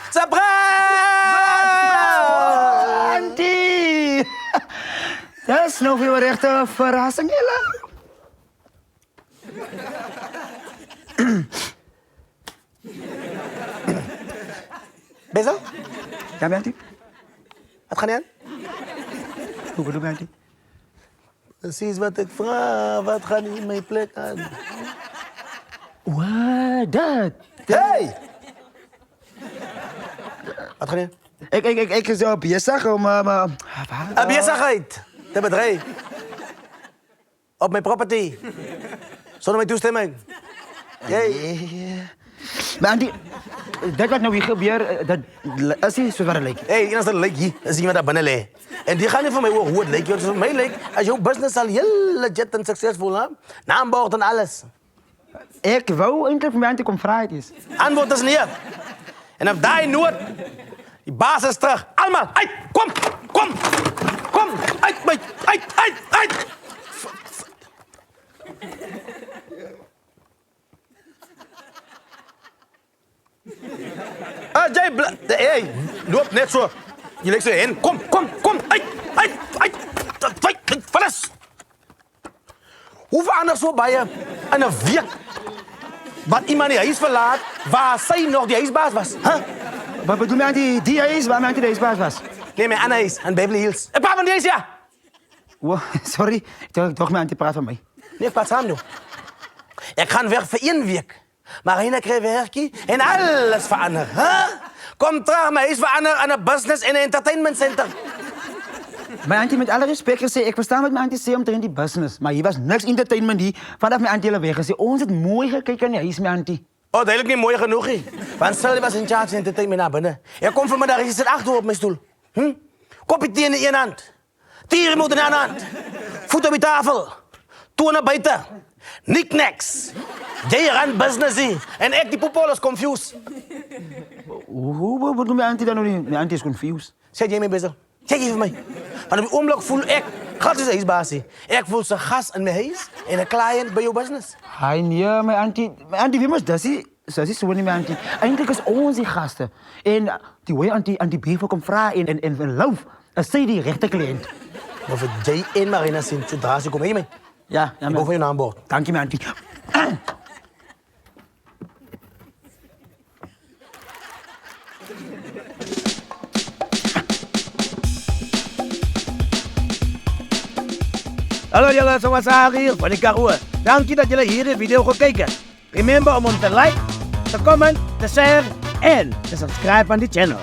Surprise! Auntie! Dat is nog weer een echte verrassing, Ella. Bezel? Ja, auntie? Wat gaan je aan? Hoe bedoel je, auntie? Precies wat ik vraag. Wat gaan je in mijn plek aan? Wat, dat? Hey! Wat gaan je aan? Ik is op bezig om... Bezigheid. Te bedrijf. Op mijn property. Zonder mijn toestemming. Jij. Maar auntie, dat wat nou hier gebeurt, dat is niet zoals het lijkt. Hey, als dat lijkt hier, is iemand daar binnen lijkt. En die gaan niet van mij horen hoe het lijkt. Want voor mij lijkt, als jouw business al heel legit en succesvol is, naambord en alles. Ik wou eindelijk van mijn auntie komen vragen is. Antwoord is nee. En op die nood, die baas is terug. Allemaal, uit, kom, uit. Hey, loop net zo. Je legt zo in. Kom, uit. Verlis. Hoeveel anders zo bij je in een week wat iemand die huis verlaat, waar zij nog die huisbaas was? Huh? Wat bedoel je, auntie, die huis waar mijn auntie de huisbaas was? Nee, mijn Anna is aan Beverly Hills. Ik praat van die huis, ja. Wow, sorry, ik dacht mijn auntie praat van mij. Nee, ik praat samen nu. Ik ga weg voor 1 week. Maar hij krijgt werkje en alles verandert. Huh? Kom terug, maar hij is veranderd aan een business en een entertainment center. Mijn auntie, met alle respect gezegd, ik verstaan wat mijn auntie zei omtrent die business. Maar hier was niks entertainment die. Vanaf mijn auntie weg gezegd, ons het mooi gekeken en hij is mijn auntie. Oh, duidelijk niet mooi genoeg, hè. Want stel je was in charge entertainment naar binnen. Je komt vanmiddag, je zit achter op mijn stoel. Kopje thee in één hand. Tieren moeten in de andere hand. Voet op je tafel. Toe naar buiten. Knickknacks. Jij run business, hè. En ik die poepolos confused. Hoe bedoel mijn auntie dan nog niet? Mijn auntie is confused. Zeg jij mee bezig? Zeg even mij. Want op die ogenblik voel ik, gratis huisbaas. Ik voel zijn gast in mijn huis en een cliënt bij jouw business. Hij nee, mijn auntie, wie moest dat zien? Zo is zo niet mijn auntie. Eigenlijk is ons die gasten. En die hoe auntie Bever komt vragen en loof, is zij die rechte cliënt. Maar voor jij en Marina zijn zodra ze komen hiermee. Ja, Ik go van je naamboord. Dank je, mijn auntie. Hallo jullie, zoals hier van de Karoo. Dank je dat jullie hier de video gekeken. Remember om ons te like, te comment, te share en te subscribe aan die channel.